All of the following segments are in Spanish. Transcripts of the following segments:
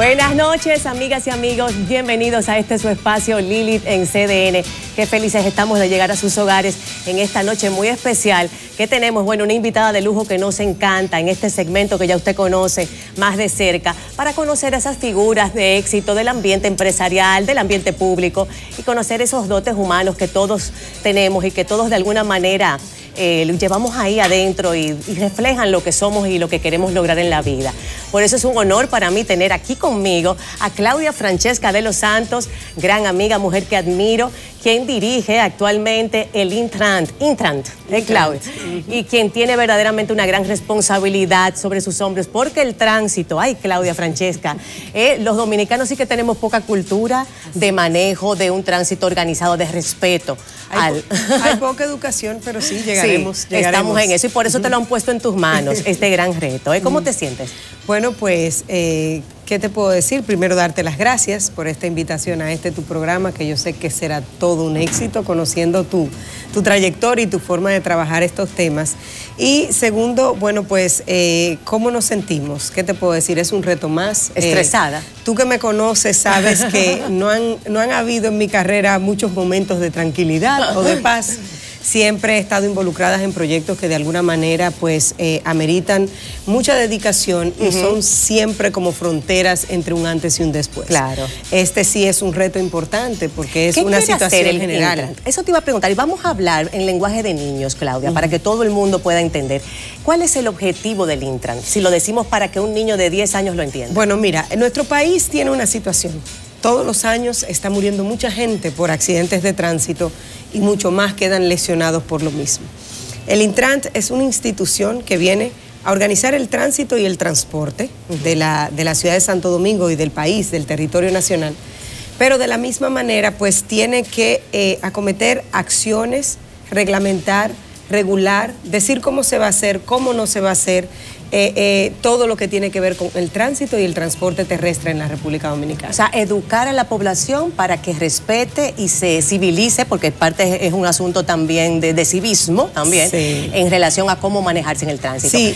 Buenas noches, amigas y amigos. Bienvenidos a este su espacio Lilith en CDN. Qué felices estamos de llegar a sus hogares en esta noche muy especial que tenemos, bueno, una invitada de lujo que nos encanta en este segmento que ya usted conoce más de cerca para conocer esas figuras de éxito del ambiente empresarial, del ambiente público y conocer esos dotes humanos que todos tenemos y que todos de alguna manera llevamos ahí adentro y reflejan lo que somos y lo que queremos lograr en la vida. Por eso es un honor para mí tener aquí conmigo a Claudia Francesca de los Santos, gran amiga, mujer que admiro, quien dirige actualmente el Intrant, Claudia, y quien tiene verdaderamente una gran responsabilidad sobre sus hombros, porque el tránsito, ay Claudia Francesca, los dominicanos sí que tenemos poca cultura de manejo de un tránsito organizado, de respeto. Hay poca educación, pero sí llegaremos. Estamos en eso y por eso te lo han puesto en tus manos, este gran reto. ¿Cómo te sientes? Bueno, pues, ¿qué te puedo decir? Primero, darte las gracias por esta invitación a tu programa, que yo sé que será todo un éxito, conociendo tu trayectoria y tu forma de trabajar estos temas. Y segundo, bueno, pues, ¿cómo nos sentimos? ¿Qué te puedo decir? Es un reto más. Estresada. Tú que me conoces sabes que no han habido en mi carrera muchos momentos de tranquilidad o de paz. Siempre he estado involucrada en proyectos que de alguna manera pues ameritan mucha dedicación y son siempre como fronteras entre un antes y un después. Claro. Este sí es un reto importante porque es una situación general. Eso te iba a preguntar y vamos a hablar en lenguaje de niños, Claudia, para que todo el mundo pueda entender. ¿Cuál es el objetivo del Intran? Si lo decimos para que un niño de 10 años lo entienda. Bueno, mira, nuestro país tiene una situación. Todos los años está muriendo mucha gente por accidentes de tránsito y mucho más quedan lesionados por lo mismo. El Intrant es una institución que viene a organizar el tránsito y el transporte de la ciudad de Santo Domingo y del país, del territorio nacional, pero de la misma manera pues tiene que acometer acciones, reglamentar, regular, decir cómo se va a hacer, cómo no se va a hacer, todo lo que tiene que ver con el tránsito y el transporte terrestre en la República Dominicana. O sea, educar a la población para que respete y se civilice, porque parte es un asunto también de civismo, también, sí, en relación a cómo manejarse en el tránsito. Sí,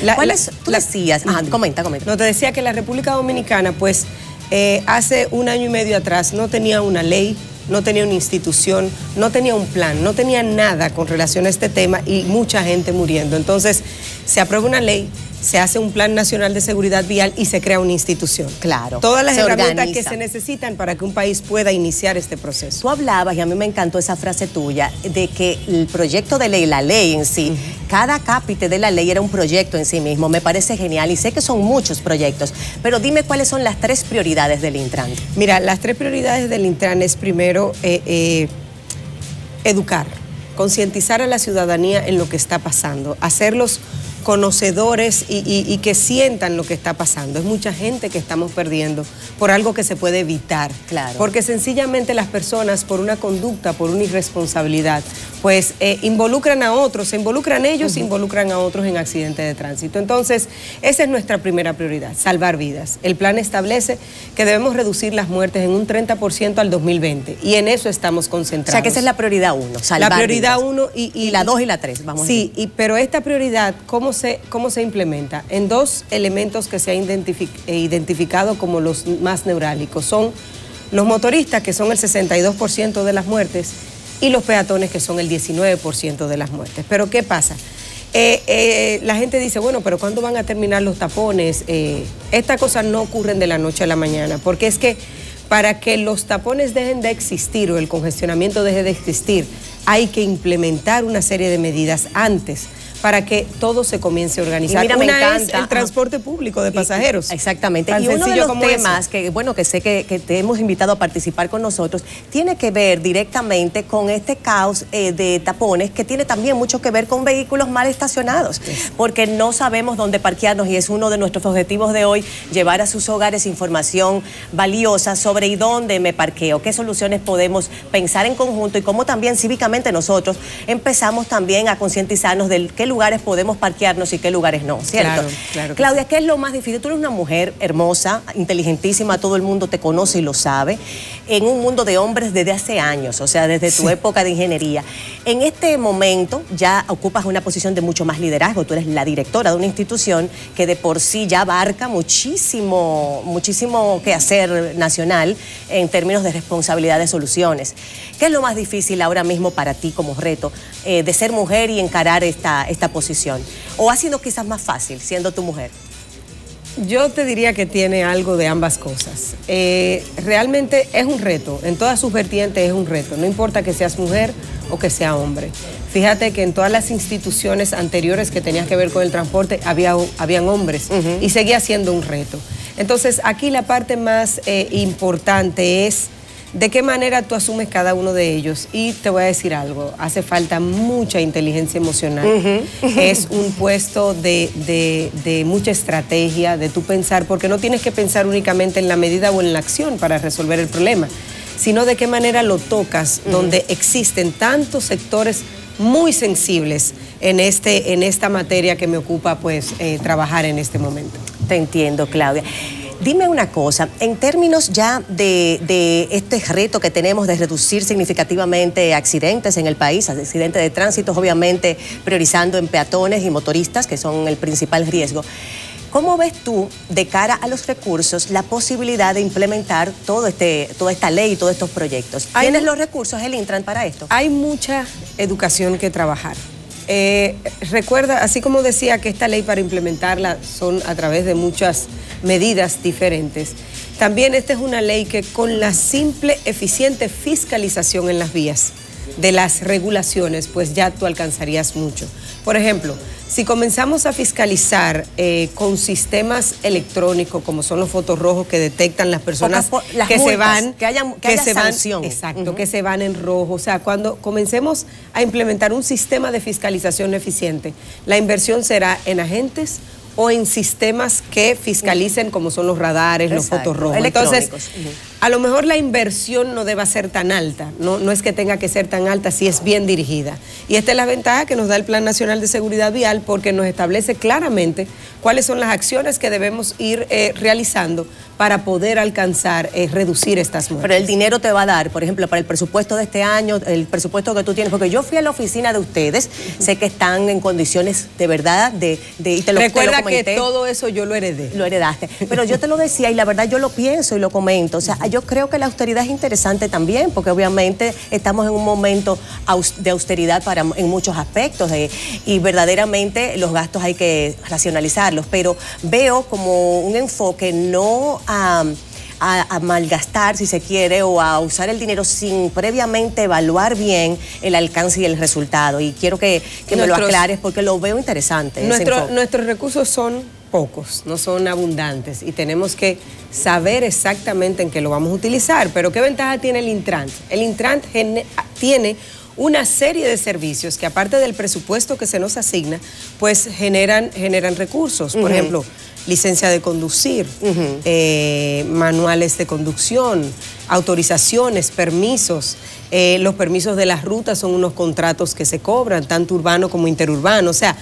tú decías, comenta. No, te decía que la República Dominicana, pues, hace un año y medio atrás no tenía una ley, no tenía una institución, no tenía un plan, no tenía nada con relación a este tema y mucha gente muriendo. Entonces, se aprueba una ley, se hace un plan nacional de seguridad vial y se crea una institución. Claro. Todas las herramientas que se necesitan para que un país pueda iniciar este proceso. Tú hablabas, y a mí me encantó esa frase tuya, de que el proyecto de ley, la ley en sí, cada cápite de la ley era un proyecto en sí mismo. Me parece genial y sé que son muchos proyectos, pero dime cuáles son las 3 prioridades del Intran. Mira, las 3 prioridades del Intran es primero educar, concientizar a la ciudadanía en lo que está pasando, hacerlos conocedores y que sientan lo que está pasando. Es mucha gente que estamos perdiendo por algo que se puede evitar. Claro. Porque sencillamente las personas, por una conducta, por una irresponsabilidad, pues involucran a otros, se involucran ellos, involucran a otros en accidentes de tránsito. Entonces, esa es nuestra primera prioridad, salvar vidas. El plan establece que debemos reducir las muertes en un 30% al 2020 y en eso estamos concentrados. O sea, que esa es la prioridad 1, salvar la prioridad vidas. 1 y la 2 y la 3, vamos a decir. Sí, pero esta prioridad, ¿cómo se implementa? En 2 elementos que se ha identificado como los más neurálgicos. Son los motoristas, que son el 62% de las muertes, y los peatones, que son el 19% de las muertes. Pero ¿qué pasa? La gente dice, bueno, pero ¿cuándo van a terminar los tapones? Estas cosas no ocurren de la noche a la mañana, porque es que para que los tapones dejen de existir o el congestionamiento deje de existir, hay que implementar una serie de medidas antes para que todo se comience a organizar. Y mira, me encanta. Es el transporte público de pasajeros. Exactamente. Y uno de los temas que, bueno, que sé que te hemos invitado a participar con nosotros, tiene que ver directamente con este caos de tapones, que tiene también mucho que ver con vehículos mal estacionados, porque no sabemos dónde parquearnos y es uno de nuestros objetivos de hoy, llevar a sus hogares información valiosa sobre y dónde me parqueo, qué soluciones podemos pensar en conjunto y cómo también cívicamente nosotros empezamos también a concientizarnos del qué lugares podemos parquearnos y qué lugares no, ¿cierto? Claro, claro. Claudia, ¿qué es lo más difícil? Tú eres una mujer hermosa, inteligentísima, todo el mundo te conoce y lo sabe, en un mundo de hombres desde hace años, o sea, desde tu época de ingeniería. En este momento ya ocupas una posición de mucho más liderazgo, tú eres la directora de una institución que de por sí ya abarca muchísimo que hacer nacional en términos de responsabilidad de soluciones. ¿Qué es lo más difícil ahora mismo para ti como reto de ser mujer y encarar esta posición? ¿O ha sido quizás más fácil siendo tu mujer? Yo te diría que tiene algo de ambas cosas. Realmente es un reto, en todas sus vertientes es un reto, no importa que seas mujer o que sea hombre. Fíjate que en todas las instituciones anteriores que tenían que ver con el transporte habían hombres y seguía siendo un reto. Entonces aquí la parte más importante es de qué manera tú asumes cada uno de ellos. Y te voy a decir algo, hace falta mucha inteligencia emocional. Es un puesto de mucha estrategia, de tu pensar, porque no tienes que pensar únicamente en la medida o en la acción para resolver el problema, sino de qué manera lo tocas, donde existen tantos sectores muy sensibles en esta materia que me ocupa pues trabajar en este momento. Te entiendo, Claudia. Dime una cosa, en términos ya de este reto que tenemos de reducir significativamente accidentes en el país, accidentes de tránsito, obviamente priorizando en peatones y motoristas, que son el principal riesgo, ¿cómo ves tú, de cara a los recursos, la posibilidad de implementar toda esta ley y todos estos proyectos? ¿Tienes los recursos, el Intran, para esto? Hay mucha educación que trabajar. Recuerda, así como decía que esta ley para implementarla son a través de muchas medidas diferentes, también esta es una ley que con la simple, eficiente fiscalización en las vías de las regulaciones, pues ya tú alcanzarías mucho. Por ejemplo, si comenzamos a fiscalizar con sistemas electrónicos, como son los fotos rojos que detectan las personas que se van, que haya sanción. Exacto, que se van en rojo. O sea, cuando comencemos a implementar un sistema de fiscalización eficiente, la inversión será en agentes o en sistemas que fiscalicen, como son los radares, los fotos rojos. Entonces, a lo mejor la inversión no deba ser tan alta, no es que tenga que ser tan alta si es bien dirigida. Y esta es la ventaja que nos da el Plan Nacional de Seguridad Vial, porque nos establece claramente cuáles son las acciones que debemos ir realizando para poder alcanzar, reducir estas muertes. Pero el dinero te va a dar, por ejemplo, para el presupuesto de este año, el presupuesto que tú tienes, porque yo fui a la oficina de ustedes, sé que están en condiciones de verdad, y te lo Recuerda que todo eso yo lo heredé. Lo heredaste. Pero yo te lo decía y la verdad yo lo pienso y lo comento. O sea, yo creo que la austeridad es interesante también, porque obviamente estamos en un momento de austeridad en muchos aspectos y verdaderamente los gastos hay que racionalizarlos. Pero veo como un enfoque no a malgastar, si se quiere, o a usar el dinero sin previamente evaluar bien el alcance y el resultado. Y quiero que me lo aclares porque lo veo interesante. Nuestros recursos son pocos, no son abundantes y tenemos que saber exactamente en qué lo vamos a utilizar. Pero ¿qué ventaja tiene el Intran? El Intran tiene una serie de servicios que, aparte del presupuesto que se nos asigna, pues generan recursos. Por ejemplo, licencia de conducir, manuales de conducción, autorizaciones, permisos. Los permisos de las rutas son unos contratos que se cobran, tanto urbano como interurbano. O sea,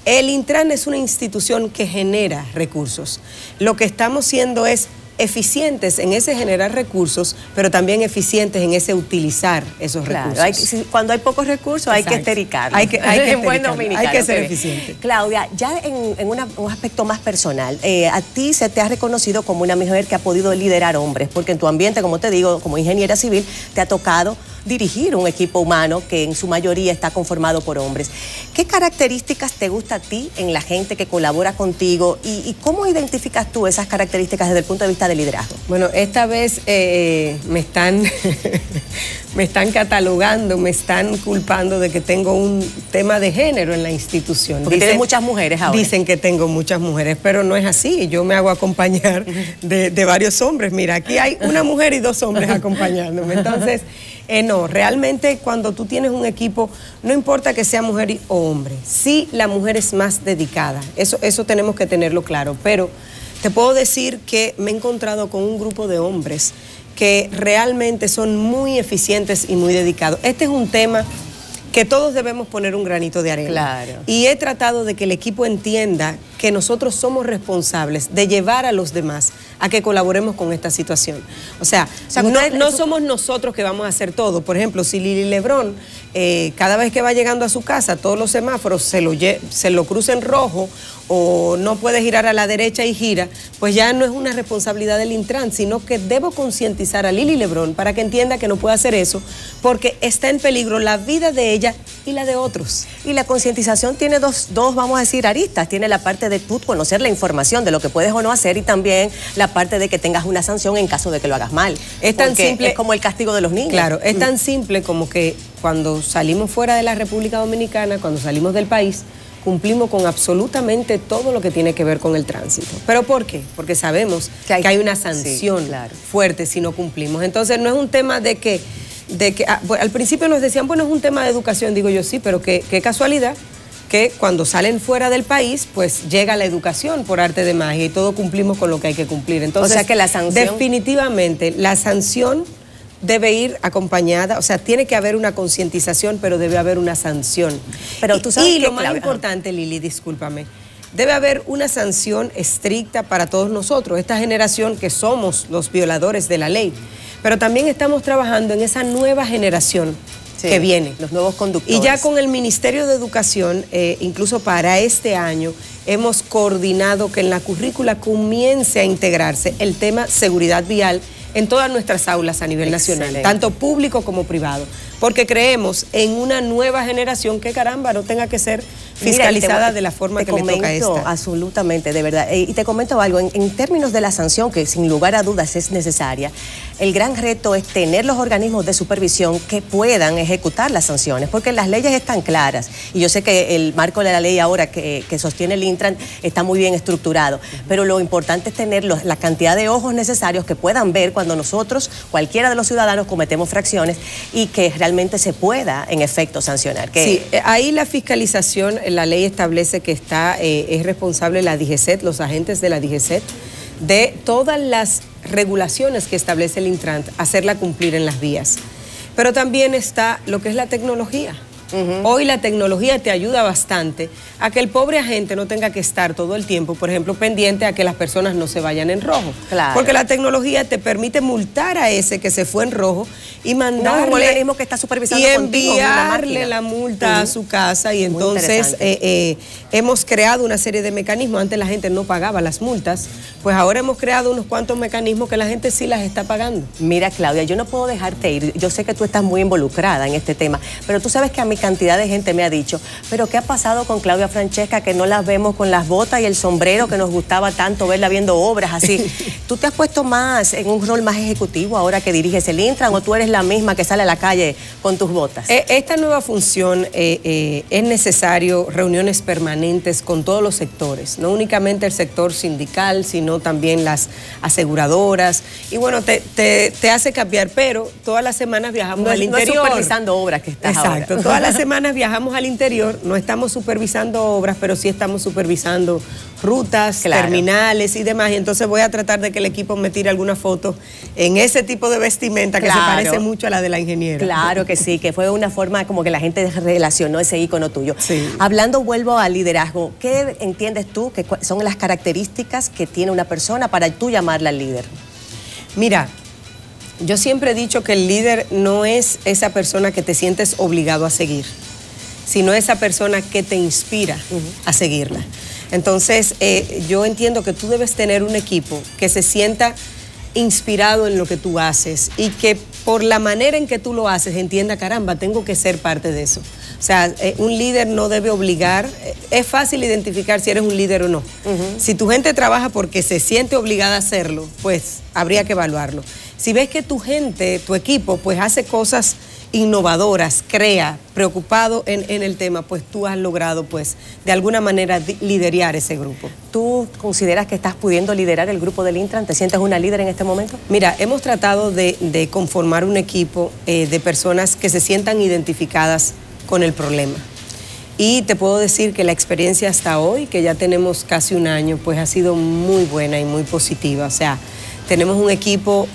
el Intran es una institución que genera recursos. Lo que estamos haciendo es eficientes en ese generar recursos, pero también eficientes en ese utilizar esos recursos. Cuando hay pocos recursos hay que estericarlos. Hay que ser eficiente. Claudia, ya en un aspecto más personal, a ti se te ha reconocido como una mujer que ha podido liderar hombres, porque en tu ambiente, como te digo, como ingeniera civil, te ha tocado dirigir un equipo humano que en su mayoría está conformado por hombres. ¿Qué características te gusta a ti en la gente que colabora contigo y cómo identificas tú esas características desde el punto de vista de liderazgo? Bueno, esta vez me están catalogando, me están culpando de que tengo un tema de género en la institución. Porque tienes muchas mujeres ahora. Dicen que tengo muchas mujeres, pero no es así. Yo me hago acompañar de varios hombres. Mira, aquí hay una mujer y 2 hombres acompañándome. Entonces, no, realmente cuando tú tienes un equipo, no importa que sea mujer o hombre, sí la mujer es más dedicada, eso tenemos que tenerlo claro, pero te puedo decir que me he encontrado con un grupo de hombres que realmente son muy eficientes y muy dedicados. Este es un tema que todos debemos poner un granito de arena. Claro. Y he tratado de que el equipo entienda que nosotros somos responsables de llevar a los demás a que colaboremos con esta situación. O sea no somos nosotros que vamos a hacer todo. Por ejemplo, si Lili Lebrón, cada vez que va llegando a su casa, todos los semáforos se lo cruza en rojo o no puede girar a la derecha y gira, pues ya no es una responsabilidad del Intran, sino que debo concientizar a Lili Lebrón para que entienda que no puede hacer eso, porque está en peligro la vida de ella y la de otros. Y la concientización tiene dos, vamos a decir, aristas. Tiene la parte de tú conocer la información de lo que puedes o no hacer y también la parte de que tengas una sanción en caso de que lo hagas mal. Es tan simple, es como el castigo de los niños. Claro, es tan simple como que cuando salimos fuera de la República Dominicana, cuando salimos del país, cumplimos con absolutamente todo lo que tiene que ver con el tránsito. ¿Pero por qué? Porque sabemos que hay una sanción fuerte si no cumplimos. Entonces no es un tema de que al principio nos decían, bueno, es un tema de educación. Digo yo, sí, pero qué casualidad que cuando salen fuera del país, pues llega la educación por arte de magia y todos cumplimos con lo que hay que cumplir. Entonces, o sea que la sanción... Definitivamente, la sanción debe ir acompañada, o sea, tiene que haber una concientización, pero debe haber una sanción. Pero tú sabes y lo más importante, Lili, discúlpame, debe haber una sanción estricta para todos nosotros, esta generación que somos los violadores de la ley. Pero también estamos trabajando en esa nueva generación que viene. Los nuevos conductores. Y ya con el Ministerio de Educación, incluso para este año, hemos coordinado que en la currícula comience a integrarse el tema seguridad vial en todas nuestras aulas a nivel nacional, tanto público como privado, porque creemos en una nueva generación que, caramba, no tenga que ser fiscalizada de la forma que le toca a esta. Absolutamente, de verdad. Y te comento algo, en términos de la sanción, que sin lugar a dudas es necesaria, el gran reto es tener los organismos de supervisión que puedan ejecutar las sanciones, porque las leyes están claras, y yo sé que el marco de la ley ahora que sostiene el Intran está muy bien estructurado, pero lo importante es tener la cantidad de ojos necesarios que puedan ver cuando nosotros, cualquiera de los ciudadanos, cometemos fracciones y que realmente se pueda, en efecto, sancionar. Sí, ahí la fiscalización, la ley establece que es responsable la DGCET, los agentes de la DGCET, de todas las regulaciones que establece el Intran, hacerla cumplir en las vías. Pero también está lo que es la tecnología. Hoy la tecnología te ayuda bastante a que el pobre agente no tenga que estar todo el tiempo, por ejemplo, pendiente a que las personas no se vayan en rojo. Claro. Porque la tecnología te permite multar a ese que se fue en rojo y mandarle... un organismo que está supervisando y enviarle la multa a su casa. Y entonces hemos creado una serie de mecanismos. Antes la gente no pagaba las multas, pues ahora hemos creado unos cuantos mecanismos que la gente sí las está pagando. Mira, Claudia, yo no puedo dejarte ir. Yo sé que tú estás muy involucrada en este tema, pero tú sabes que a mí cantidad de gente me ha dicho, pero ¿qué ha pasado con Claudia Francesca, que no la vemos con las botas y el sombrero, que nos gustaba tanto verla viendo obras así? ¿Tú te has puesto más en un rol más ejecutivo ahora que diriges el Intran, o tú eres la misma que sale a la calle con tus botas? Esta nueva función es necesario reuniones permanentes con todos los sectores, no únicamente el sector sindical, sino también las aseguradoras, y bueno, te hace cambiar, pero todas las semanas viajamos al interior. No supervisando obras que estás ahora. Exacto, todas las semanas viajamos al interior, no estamos supervisando obras, pero sí estamos supervisando rutas, terminales y demás, y entonces voy a tratar de que el equipo me tire alguna foto en ese tipo de vestimenta que se parece mucho a la de la ingeniera. Claro que sí, que fue una forma como que la gente relacionó ese ícono tuyo. Sí. Hablando, vuelvo al liderazgo, ¿qué entiendes tú que son las características que tiene una persona para tú llamarla líder? Mira, yo siempre he dicho que el líder no es esa persona que te sientes obligado a seguir, sino esa persona que te inspira a seguirla. Entonces, yo entiendo que tú debes tener un equipo que se sienta inspirado en lo que tú haces y que por la manera en que tú lo haces entienda, caramba, tengo que ser parte de eso. O sea, un líder no debe obligar. Es fácil identificar si eres un líder o no. Si tu gente trabaja porque se siente obligada a hacerlo, pues habría que evaluarlo. Si ves que tu gente, tu equipo, pues hace cosas innovadoras, crea, preocupado en el tema, pues tú has logrado, pues, de alguna manera liderar ese grupo. ¿Tú consideras que estás pudiendo liderar el grupo del Intran? ¿Te sientes una líder en este momento? Mira, hemos tratado de conformar un equipo de personas que se sientan identificadas con el problema. Y te puedo decir que la experiencia hasta hoy, que ya tenemos casi un año, pues ha sido muy buena y muy positiva. O sea, tenemos un equipo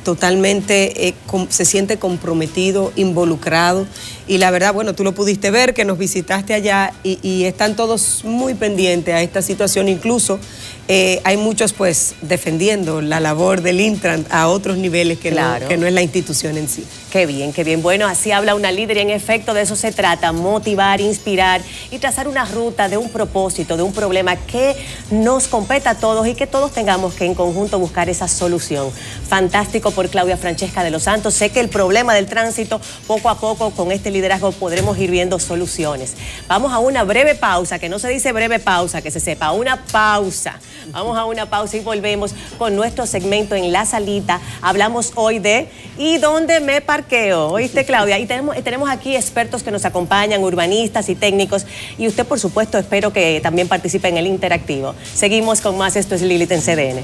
totalmente se siente comprometido, involucrado Y la verdad, bueno, tú lo pudiste ver, que nos visitaste allá y están todos muy pendientes a esta situación. Incluso hay muchos pues defendiendo la labor del Intran a otros niveles que, claro, no es la institución en sí. Qué bien, qué bien. Bueno, así habla una líder y en efecto de eso se trata, motivar, inspirar y trazar una ruta de un propósito, de un problema que nos compete a todos y que todos tengamos que en conjunto buscar esa solución. Fantástico por Claudia Francesca de los Santos. Sé que el problema del tránsito, poco a poco con este liderazgo podremos ir viendo soluciones. Vamos a una breve pausa, que no se dice breve pausa, que se sepa, una pausa. Vamos a una pausa y volvemos con nuestro segmento en La Salita. Hablamos hoy de ¿y dónde me parqueo? ¿Oíste, Claudia? Y tenemos aquí expertos que nos acompañan, urbanistas y técnicos. Y usted, por supuesto, espero que también participe en el interactivo. Seguimos con más. Esto es Lilith en CDN.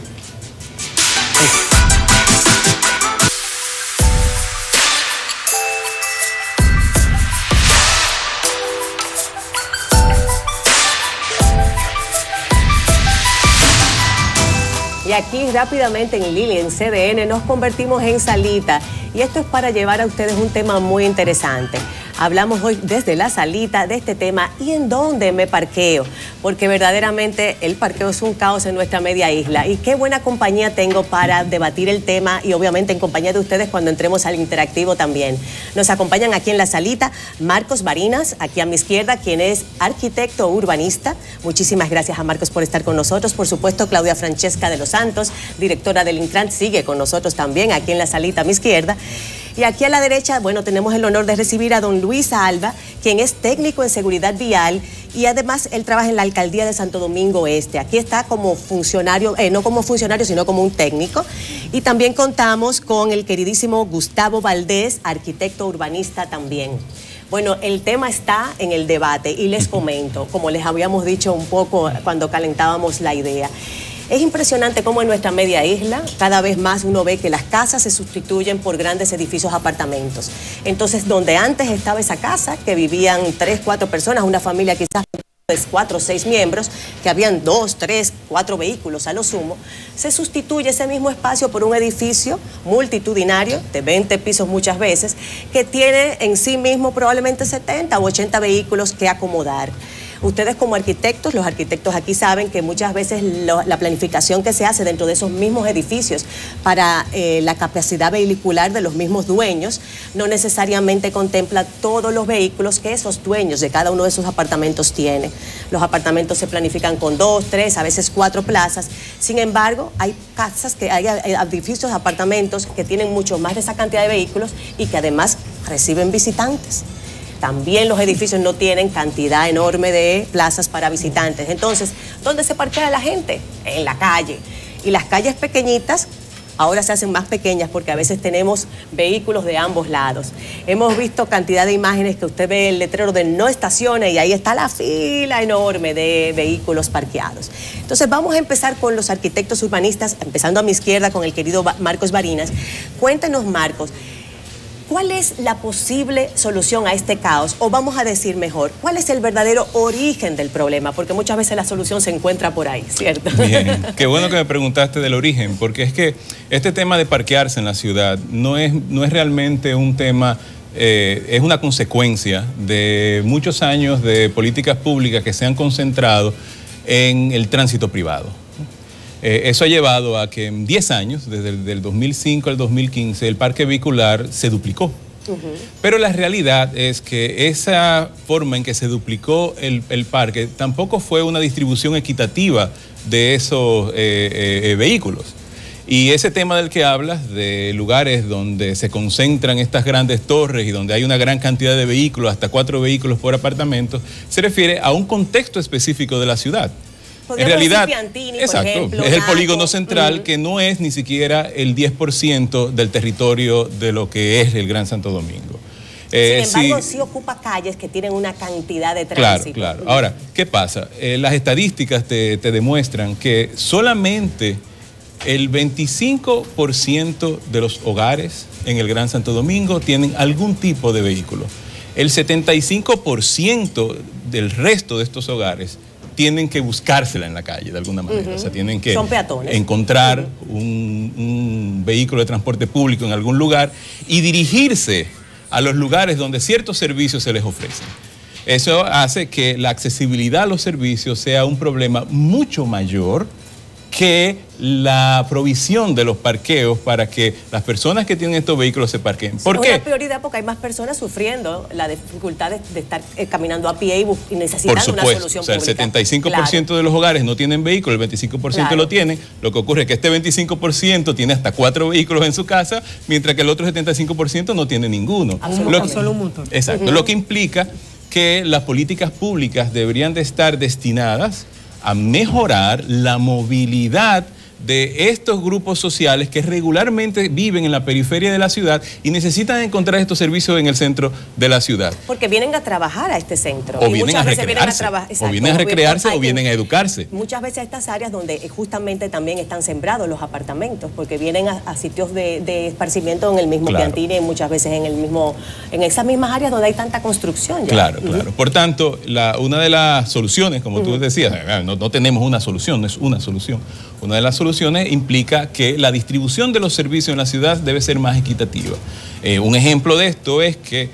Y aquí rápidamente en Lili, en CDN, nos convertimos en Salita. Y esto es para llevar a ustedes un tema muy interesante. Hablamos hoy desde La Salita de este tema y en dónde me parqueo, porque verdaderamente el parqueo es un caos en nuestra media isla y qué buena compañía tengo para debatir el tema y obviamente en compañía de ustedes cuando entremos al interactivo también. Nos acompañan aquí en La Salita Marcos Barinas, aquí a mi izquierda, quien es arquitecto urbanista. Muchísimas gracias a Marcos por estar con nosotros. Por supuesto, Claudia Francesca de los Santos, directora del Intran, sigue con nosotros también aquí en La Salita a mi izquierda. Y aquí a la derecha, bueno, tenemos el honor de recibir a don Luis Alba, quien es técnico en seguridad vial y además él trabaja en la alcaldía de Santo Domingo Este. Aquí está como funcionario, no como funcionario, sino como un técnico. Y también contamos con el queridísimo Gustavo Valdés, arquitecto urbanista también. Bueno, el tema está en el debate y les comento, como les habíamos dicho un poco cuando calentábamos la idea. Es impresionante cómo en nuestra media isla cada vez más uno ve que las casas se sustituyen por grandes edificios apartamentos. Entonces, donde antes estaba esa casa, que vivían 3, 4 personas, una familia quizás de 4 o 6 miembros, que habían 2, 3, 4 vehículos a lo sumo, se sustituye ese mismo espacio por un edificio multitudinario, de 20 pisos muchas veces, que tiene en sí mismo probablemente 70 u 80 vehículos que acomodar. Ustedes como arquitectos, los arquitectos aquí saben que muchas veces la planificación que se hace dentro de esos mismos edificios para la capacidad vehicular de los mismos dueños no necesariamente contempla todos los vehículos que esos dueños de cada uno de esos apartamentos tienen. Los apartamentos se planifican con 2, 3, a veces 4 plazas. Sin embargo, hay casas, hay edificios, apartamentos que tienen mucho más de esa cantidad de vehículos y que además reciben visitantes. También los edificios no tienen cantidad enorme de plazas para visitantes. Entonces, ¿dónde se parquea la gente? En la calle. Y las calles pequeñitas ahora se hacen más pequeñas porque a veces tenemos vehículos de ambos lados. Hemos visto cantidad de imágenes que usted ve el letrero de no estacione y ahí está la fila enorme de vehículos parqueados. Entonces, vamos a empezar con los arquitectos urbanistas, empezando a mi izquierda con el querido Marcos Barinas. Cuéntenos, Marcos, ¿cuál es la posible solución a este caos? O vamos a decir mejor, ¿cuál es el verdadero origen del problema? Porque muchas veces la solución se encuentra por ahí, ¿cierto? Bien, qué bueno que me preguntaste del origen, porque es que este tema de parquearse en la ciudad no es realmente un tema, es una consecuencia de muchos años de políticas públicas que se han concentrado en el tránsito privado. Eso ha llevado a que en 10 años, desde el 2005 al 2015, el parque vehicular se duplicó. Pero la realidad es que esa forma en que se duplicó el parque tampoco fue una distribución equitativa de esos vehículos. Y ese tema del que hablas, de lugares donde se concentran estas grandes torres y donde hay una gran cantidad de vehículos, hasta 4 vehículos por apartamento, se refiere a un contexto específico de la ciudad. En realidad, exacto, ejemplo, es el polígono central que no es ni siquiera el 10% del territorio de lo que es el Gran Santo Domingo. Sin embargo, sí ocupa calles que tienen una cantidad de tránsito. Claro, claro. Ahora, ¿qué pasa? Las estadísticas te demuestran que solamente el 25% de los hogares en el Gran Santo Domingo tienen algún tipo de vehículo. El 75% del resto de estos hogares tienen que buscársela en la calle de alguna manera. O sea, tienen que encontrar un vehículo de transporte público en algún lugar y dirigirse a los lugares donde ciertos servicios se les ofrecen. Eso hace que la accesibilidad a los servicios sea un problema mucho mayor que la provisión de los parqueos para que las personas que tienen estos vehículos se parqueen. ¿Por qué? Es una prioridad porque hay más personas sufriendo la dificultad de estar caminando a pie y necesitando una solución pública. El 75% de los hogares no tienen vehículo, el 25% lo tienen. Lo que ocurre es que este 25% tiene hasta 4 vehículos en su casa, mientras que el otro 75% no tiene ninguno. Solo un motor. Exacto. Lo que implica que las políticas públicas deberían de estar destinadas a mejorar la movilidad de estos grupos sociales que regularmente viven en la periferia de la ciudad y necesitan encontrar estos servicios en el centro de la ciudad. Porque vienen a trabajar a este centro. O vienen a recrearse, o vienen a recrearse o vienen a educarse. Muchas veces a estas áreas donde justamente también están sembrados los apartamentos, porque vienen a sitios de esparcimiento en el mismo Piantini y muchas veces en esas mismas áreas donde hay tanta construcción. Ya. Claro. Por tanto, una de las soluciones, como tú decías, no tenemos una solución, no es una solución. Una de las soluciones implica que la distribución de los servicios en la ciudad debe ser más equitativa. Un ejemplo de esto es que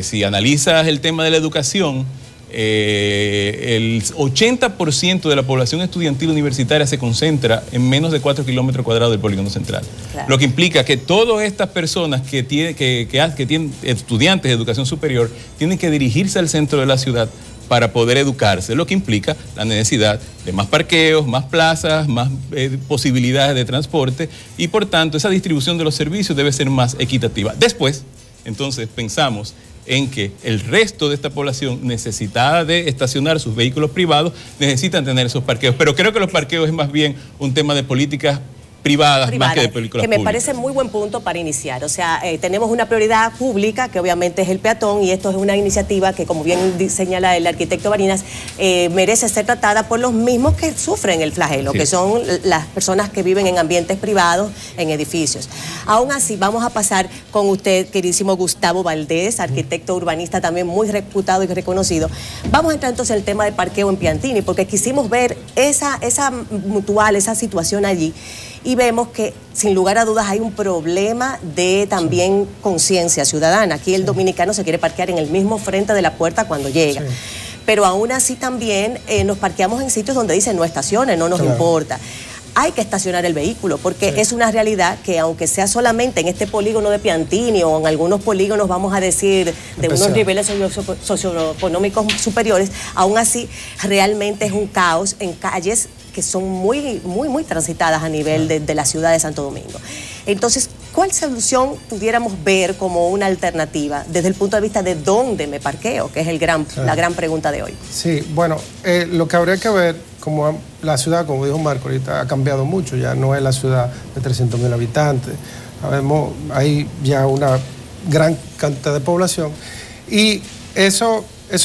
si analizas el tema de la educación, el 80% de la población estudiantil universitaria se concentra en menos de 4 kilómetros cuadrados del polígono central. Claro. Lo que implica que todas estas personas que tienen estudiantes de educación superior tienen que dirigirse al centro de la ciudad para poder educarse, lo que implica la necesidad de más parqueos, más plazas, más posibilidades de transporte y por tanto esa distribución de los servicios debe ser más equitativa. Después, entonces, pensamos en que el resto de esta población necesitada de estacionar sus vehículos privados necesitan tener esos parqueos, pero creo que los parqueos es más bien un tema de políticas privadas más que de películas públicas. Que me públicas. parece muy buen punto para iniciar. O sea, tenemos una prioridad pública que obviamente es el peatón y esto es una iniciativa que, como bien señala el arquitecto Barinas, merece ser tratada por los mismos que sufren el flagelo, que son las personas que viven en ambientes privados, en edificios. Aún así, vamos a pasar con usted, queridísimo Gustavo Valdés, arquitecto urbanista también muy reputado y reconocido. Vamos a entrar entonces en el tema de parqueo en Piantini, porque quisimos ver esa mutual, esa situación allí. Y vemos que, sin lugar a dudas, hay un problema de también conciencia ciudadana. Aquí el dominicano se quiere parquear en el mismo frente de la puerta cuando llega. Pero aún así también nos parqueamos en sitios donde dicen no estacionen, no nos importa. Hay que estacionar el vehículo porque es una realidad que aunque sea solamente en este polígono de Piantini o en algunos polígonos, vamos a decir, de unos niveles socioeconómicos superiores, aún así realmente es un caos en calles que son muy transitadas a nivel de la ciudad de Santo Domingo. Entonces, ¿cuál solución pudiéramos ver como una alternativa desde el punto de vista de dónde me parqueo? Que es la gran pregunta de hoy. Sí, bueno, lo que habría que ver, como la ciudad, como dijo Marco ahorita, ha cambiado mucho, ya no es la ciudad de 300.000 habitantes, sabemos, hay ya una gran cantidad de población y eso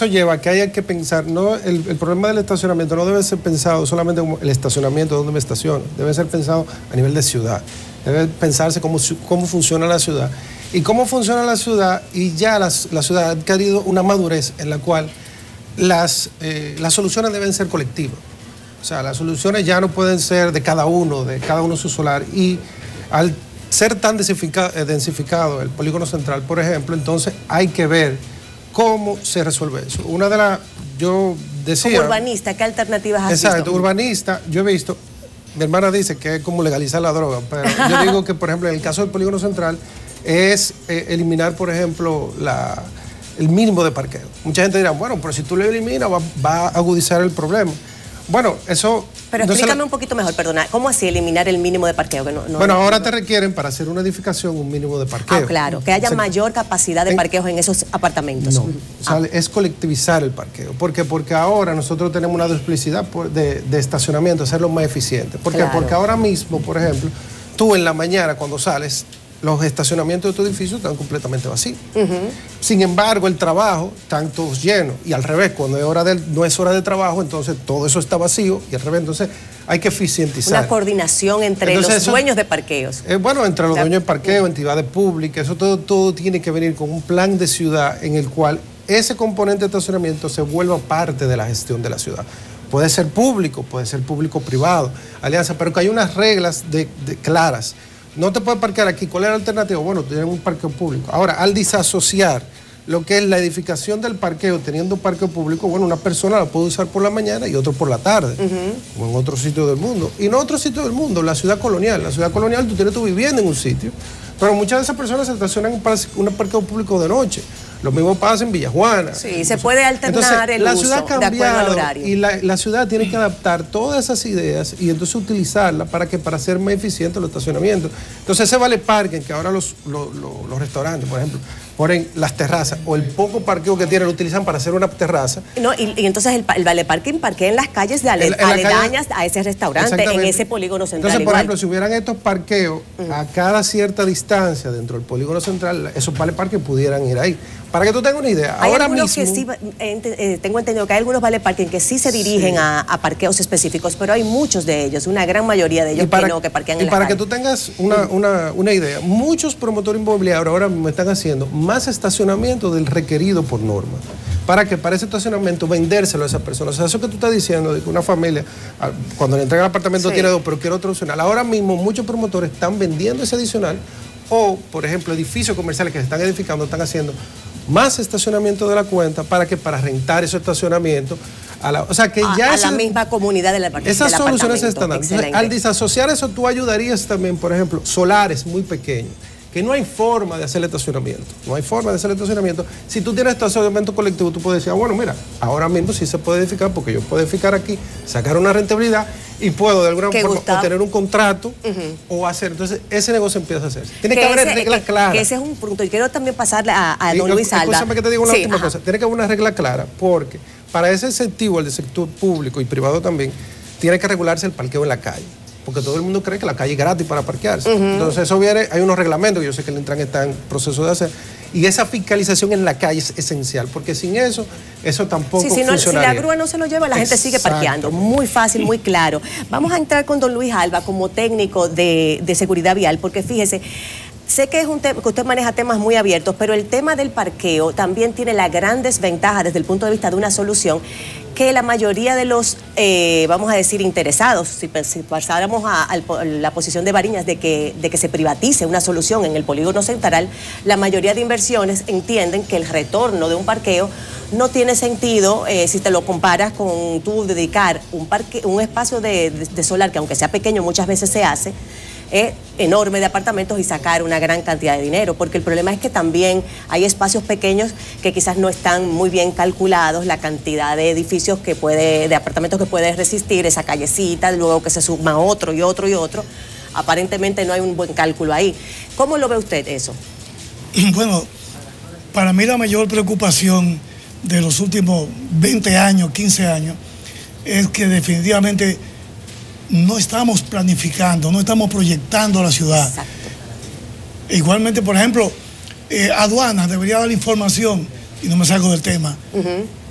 lleva a que haya que pensar, el problema del estacionamiento no debe ser pensado solamente como el estacionamiento, donde me estaciono, debe ser pensado a nivel de ciudad, debe pensarse cómo funciona la ciudad. Y cómo funciona la ciudad, y ya la ciudad ha adquirido una madurez en la cual las soluciones deben ser colectivas. O sea, las soluciones ya no pueden ser de cada uno su solar, y al ser tan densificado el polígono central, por ejemplo, entonces hay que ver cómo se resuelve eso. Yo decía... Como urbanista, ¿qué alternativas has visto? Exacto, urbanista, yo he visto, mi hermana dice que es como legalizar la droga, pero yo digo que, por ejemplo, en el caso del polígono central, es eliminar, por ejemplo, el mínimo de parqueo. Mucha gente dirá, bueno, pero si tú lo eliminas, va a agudizar el problema. Bueno, eso... Pero explícame un poquito mejor, perdona, ¿cómo así eliminar el mínimo de parqueo? Bueno, ahora te requieren para hacer una edificación un mínimo de parqueo. Ah, claro, que haya mayor capacidad de parqueos en esos apartamentos. No, o sea, es colectivizar el parqueo. Porque ahora nosotros tenemos una duplicidad de estacionamiento, hacerlo más eficiente. ¿Por qué? Porque ahora mismo, por ejemplo, tú en la mañana cuando sales, los estacionamientos de tu edificio están completamente vacíos. Sin embargo, el trabajo están todos llenos. Y al revés, cuando no es hora de trabajo, entonces todo eso está vacío y al revés. Entonces hay que eficientizar. Una coordinación entre los dueños de parqueos. Bueno, entre los dueños de parqueo, entidades públicas, eso todo tiene que venir con un plan de ciudad en el cual ese componente de estacionamiento se vuelva parte de la gestión de la ciudad. Puede ser público privado, alianza, pero que hay unas reglas claras. no te puedes parquear aquí. ¿Cuál es la alternativa? Bueno, tienes un parqueo público. Ahora, al disasociar lo que es la edificación del parqueo, teniendo parqueo público, bueno, una persona lo puede usar por la mañana y otro por la tarde, como en otro sitio del mundo. Y no otro sitio del mundo, la ciudad colonial. La ciudad colonial, tú tienes tu vivienda en un sitio, pero muchas de esas personas se estacionan en un parqueo público de noche. Lo mismo pasa en Villajuana. Sí, se puede alternar el uso de acuerdo al horario. Y la ciudad tiene que adaptar todas esas ideas y entonces utilizarlas para hacer más eficientes los estacionamientos. Entonces ese vale parking, que ahora los restaurantes, por ejemplo, ponen las terrazas o el poco parqueo que tienen lo utilizan para hacer una terraza. No, y entonces el vale parking parquea en las calles de aledañas a ese restaurante, en ese polígono central. Entonces, por ejemplo, si hubieran estos parqueos a cada cierta distancia dentro del polígono central, esos vale parking pudieran ir ahí. Para que tú tengas una idea, ahora mismo... Que sí, tengo entendido que hay algunos vale parking que sí se dirigen a parqueos específicos, pero hay muchos de ellos, una gran mayoría de ellos que parquean en las calles. Y para que tú tengas una idea, muchos promotores inmobiliarios ahora me están haciendo más estacionamiento del requerido por norma. Para que para ese estacionamiento vendérselo a esas personas. O sea, eso que tú estás diciendo de que una familia, cuando le entrega el apartamento tiene dos, pero quiere otro adicional. Ahora mismo muchos promotores están vendiendo ese adicional o, por ejemplo, edificios comerciales que se están edificando, están haciendo más estacionamiento de la cuenta para rentar esos estacionamientos a la misma comunidad del apartamento. Esas soluciones están dando. Entonces, al disasociar eso, tú ayudarías también, por ejemplo, solares muy pequeños, que no hay forma de hacer el estacionamiento. No hay forma de hacer el estacionamiento. Si tú tienes estacionamiento colectivo, tú puedes decir, bueno, mira, ahora mismo sí se puede edificar porque yo puedo edificar aquí, sacar una rentabilidad y puedo de alguna forma obtener un contrato o hacer. Entonces, ese negocio empieza a hacer. Tiene que haber reglas claras. Que ese es un punto. Y quiero también pasarle a don Luis Alba. Escúchame que te digo una última cosa. Tiene que haber una regla clara porque para ese incentivo, el del sector público y privado también, tiene que regularse el parqueo en la calle. Porque todo el mundo cree que la calle es gratis para parquearse. Entonces eso viene, hay unos reglamentos que yo sé que el Intran está en proceso de hacer, y esa fiscalización en la calle es esencial, porque sin eso tampoco funcionaría. Si la grúa no se lo lleva, la gente sigue parqueando. Muy fácil, muy claro. Vamos a entrar con don Luis Alba como técnico de seguridad vial, porque fíjese, sé que es un tema que usted maneja temas muy abiertos, pero el tema del parqueo también tiene la gran desventaja desde el punto de vista de una solución, que la mayoría de los, vamos a decir, interesados, si pasáramos a la posición de Bariñas de que se privatice una solución en el polígono central, la mayoría de inversiones entienden que el retorno de un parqueo no tiene sentido si te lo comparas con tú dedicar un espacio de solar, que aunque sea pequeño muchas veces se hace, enorme de apartamentos y sacar una gran cantidad de dinero, porque el problema es que también hay espacios pequeños que quizás no están muy bien calculados, la cantidad de edificios de apartamentos que puede resistir esa callecita, luego que se suma otro y otro y otro. Aparentemente no hay un buen cálculo ahí. ¿Cómo lo ve usted eso? Bueno, para mí la mayor preocupación de los últimos 20 años, 15 años, es que definitivamente no estamos planificando, no estamos proyectando la ciudad. Exacto. Igualmente, por ejemplo, aduanas debería dar información, y no me salgo del tema,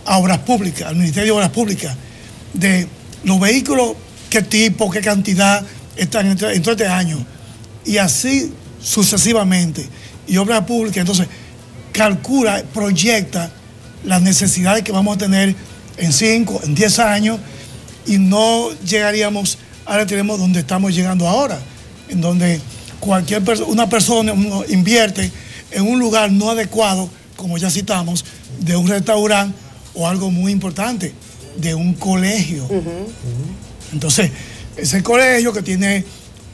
a Obras Públicas, al Ministerio de Obras Públicas, de los vehículos, qué tipo, qué cantidad están en este año, y así sucesivamente. Y Obras Públicas, entonces, calcula, proyecta las necesidades que vamos a tener en 5, en 10 años, y no llegaríamos al extremo donde estamos llegando ahora, en donde una persona invierte en un lugar no adecuado, como ya citamos, de un restaurante o algo muy importante, de un colegio. Entonces, ese colegio que tiene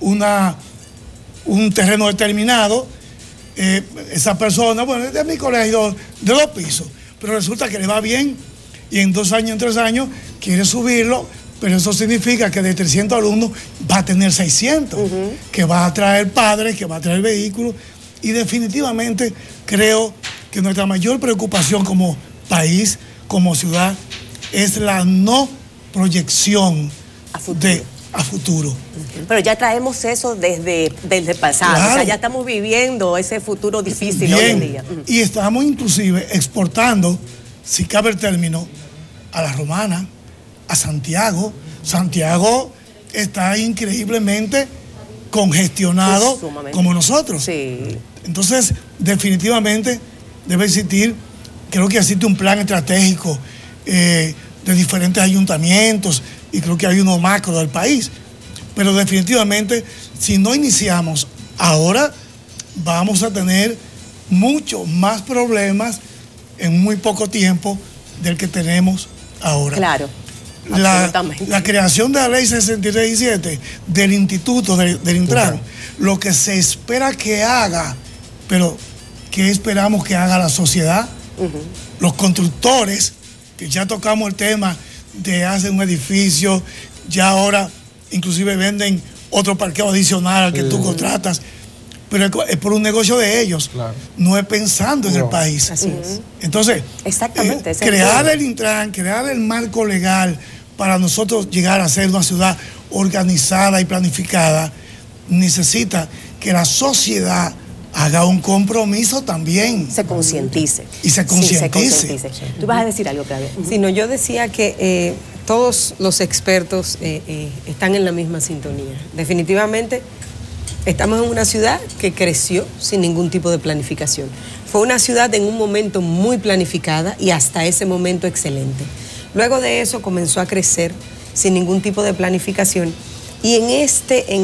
un terreno determinado, esa persona, bueno, es de mi colegio de 2 pisos, pero resulta que le va bien y en 2 años, en 3 años, quiere subirlo, pero eso significa que de 300 alumnos va a tener 600, que va a traer padres, que va a traer vehículos, y definitivamente creo que nuestra mayor preocupación como país, como ciudad, es la no proyección a futuro. Pero ya traemos eso desde el pasado, claro. O sea, ya estamos viviendo ese futuro difícil hoy en día. Y estamos inclusive exportando, si cabe el término, a la Romana, a Santiago. Santiago está increíblemente congestionado como nosotros. Sí. Entonces, definitivamente debe existir, creo que existe un plan estratégico de diferentes ayuntamientos, y creo que hay uno macro del país. Pero definitivamente, si no iniciamos Ahora vamos a tener muchos más problemas en muy poco tiempo del que tenemos ahora. Claro. La creación de la ley 6317 del instituto, del Intran, lo que se espera que haga, pero ¿qué esperamos que haga la sociedad? Los constructores, que ya tocamos el tema de hacer un edificio, ya ahora inclusive venden otro parqueo adicional al que tú contratas, pero es por un negocio de ellos, no es pensando en el país. Así es. Entonces, exactamente, crear el Intran, crear el marco legal para nosotros llegar a ser una ciudad organizada y planificada, necesita que la sociedad haga un compromiso también. Se concientice. Y se concientice. Sí. Tú vas a decir algo, Claudia. Sí, no, yo decía que todos los expertos están en la misma sintonía. Definitivamente estamos en una ciudad que creció sin ningún tipo de planificación. Fue una ciudad en un momento muy planificada y hasta ese momento excelente. Luego de eso comenzó a crecer sin ningún tipo de planificación. Y en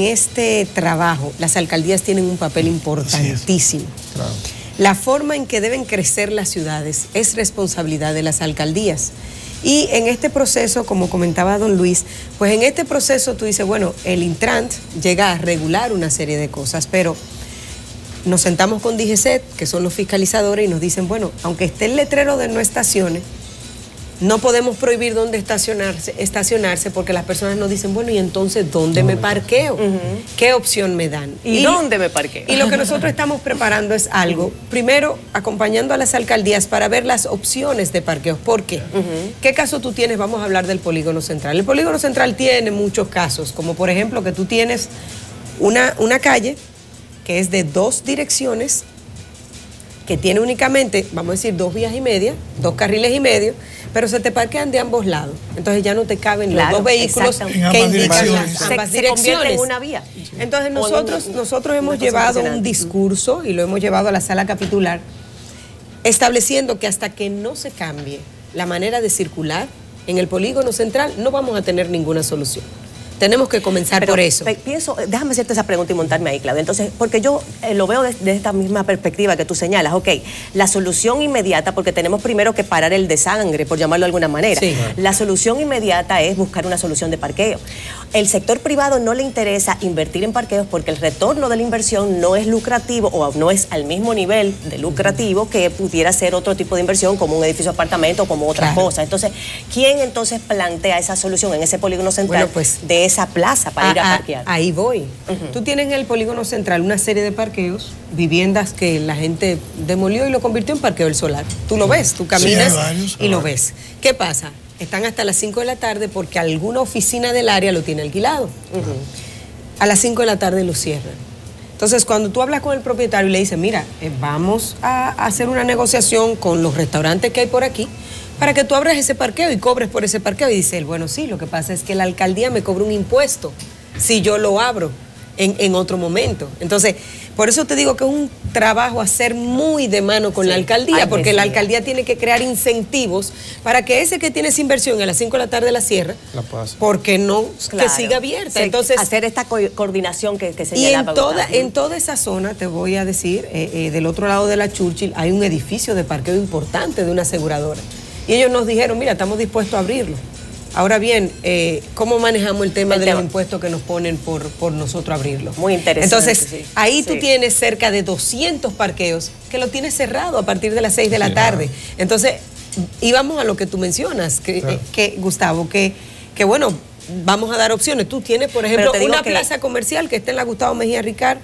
este trabajo, las alcaldías tienen un papel importantísimo. Claro. La forma en que deben crecer las ciudades es responsabilidad de las alcaldías. Y en este proceso, como comentaba don Luis, pues en este proceso tú dices, bueno, el Intran llega a regular una serie de cosas, pero nos sentamos con DGCET, que son los fiscalizadores, y nos dicen, bueno, aunque esté el letrero de no estaciones, no podemos prohibir dónde estacionarse porque las personas nos dicen, bueno, ¿y entonces dónde me parqueo? ¿Qué opción me dan? ¿Y dónde me parqueo? Y lo que nosotros estamos preparando es algo, primero, acompañando a las alcaldías para ver las opciones de parqueos. ¿Por qué? ¿Qué caso tú tienes? Vamos a hablar del Polígono Central. El Polígono Central tiene muchos casos, como por ejemplo que tú tienes una calle que es de 2 direcciones, que tiene únicamente, vamos a decir, 2 vías y media, 2 carriles y medio, pero se te parquean de ambos lados. Entonces ya no te caben los 2 vehículos que indican las ambas se convierte direcciones. en una vía. Entonces nosotros hemos llevado un discurso y lo hemos llevado a la sala capitular, estableciendo que hasta que no se cambie la manera de circular en el Polígono Central, no vamos a tener ninguna solución. Tenemos que comenzar por eso. Pienso, déjame hacerte esa pregunta y montarme ahí, Claudia. Entonces, porque yo lo veo desde esta misma perspectiva que tú señalas. Ok, la solución inmediata, porque tenemos primero que parar el desangre, por llamarlo de alguna manera. Sí. La solución inmediata es buscar una solución de parqueo. El sector privado no le interesa invertir en parqueos porque el retorno de la inversión no es lucrativo o no es al mismo nivel de lucrativo que pudiera ser otro tipo de inversión como un edificio de apartamento o como otra cosa. Entonces, ¿quién entonces plantea esa solución en ese polígono central? Bueno, pues, de esa plaza para ir a parquear. Ahí voy. Tú tienes en el Polígono Central una serie de parqueos, viviendas que la gente demolió y lo convirtió en parqueo del solar. Tú lo ves, tú caminas y lo ves. ¿Qué pasa? Están hasta las 5 de la tarde porque alguna oficina del área lo tiene alquilado. A las 5 de la tarde lo cierran. Entonces, cuando tú hablas con el propietario y le dices, mira, vamos a hacer una negociación con los restaurantes que hay por aquí, para que tú abras ese parqueo y cobres por ese parqueo. Y dice él, bueno, sí, lo que pasa es que la alcaldía me cobra un impuesto si yo lo abro en otro momento. Entonces, por eso te digo que es un trabajo a hacer muy de mano con la alcaldía, porque la alcaldía tiene que crear incentivos para que ese que tiene esa inversión a las 5 de la tarde la cierra, porque no, que siga abierta. Entonces, hacer esta coordinación que se y en toda esa zona, te voy a decir, del otro lado de la Churchill, hay un edificio de parqueo importante de una aseguradora. Y ellos nos dijeron, mira, estamos dispuestos a abrirlo. Ahora bien, ¿cómo manejamos el tema de los impuestos que nos ponen por nosotros abrirlo? Muy interesante. Entonces, ahí tú tienes cerca de 200 parqueos que lo tienes cerrado a partir de las 6 de la tarde. Entonces, íbamos a lo que tú mencionas, Gustavo, que bueno, vamos a dar opciones. Tú tienes, por ejemplo, una plaza comercial que está en la Gustavo Mejía Ricard,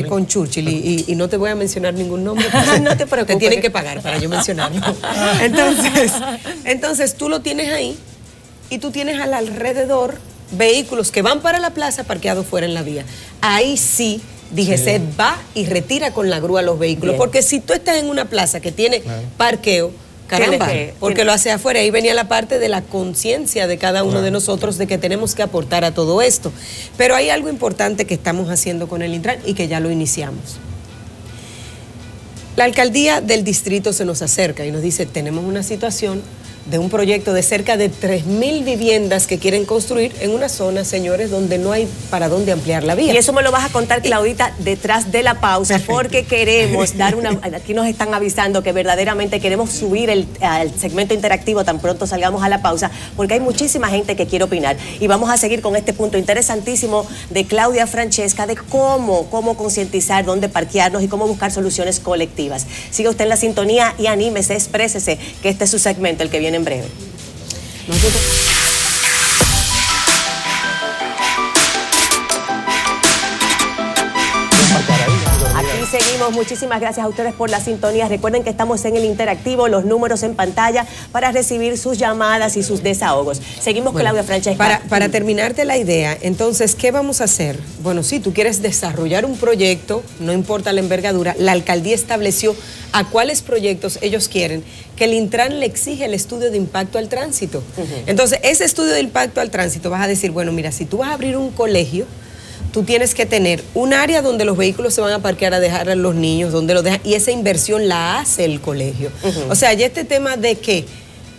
con Churchill, y no te voy a mencionar ningún nombre. No te preocupes. Te tienen que pagar para yo mencionarlo. Entonces tú lo tienes ahí y tú tienes alrededor vehículos que van para la plaza parqueados fuera en la vía. Ahí sí, DGCET va y retira con la grúa los vehículos. Porque si tú estás en una plaza que tiene parqueo, caramba, porque lo hace afuera. Ahí venía la parte de la conciencia de cada uno de nosotros de que tenemos que aportar a todo esto. Pero hay algo importante que estamos haciendo con el Intran y que ya lo iniciamos. La alcaldía del distrito se nos acerca y nos dice, tenemos una situación de un proyecto de cerca de 3.000 viviendas que quieren construir en una zona, señores, donde no hay para dónde ampliar la vía. Y eso me lo vas a contar, Claudita, detrás de la pausa, Perfecto. porque queremos dar aquí nos están avisando que verdaderamente queremos subir al segmento interactivo tan pronto salgamos a la pausa, porque hay muchísima gente que quiere opinar. Y vamos a seguir con este punto interesantísimo de Claudia Francesca, de cómo concientizar, dónde parquearnos y cómo buscar soluciones colectivas. Siga usted en la sintonía y anímese, exprésese, que este es su segmento, el que viene en breve. Aquí seguimos. Muchísimas gracias a ustedes por la sintonía. Recuerden que estamos en el interactivo, los números en pantalla para recibir sus llamadas y sus desahogos. Seguimos, Bueno, Claudia Francesca. Para terminarte la idea, entonces, ¿qué vamos a hacer? Bueno, si tú quieres desarrollar un proyecto, no importa la envergadura, la alcaldía estableció a cuáles proyectos ellos quieren, que el Intran le exige el estudio de impacto al tránsito. Entonces, ese estudio de impacto al tránsito, vas a decir, bueno, mira, si tú vas a abrir un colegio, tú tienes que tener un área donde los vehículos se van a parquear a dejar a los niños, donde los dejan, y esa inversión la hace el colegio. O sea, ya este tema de que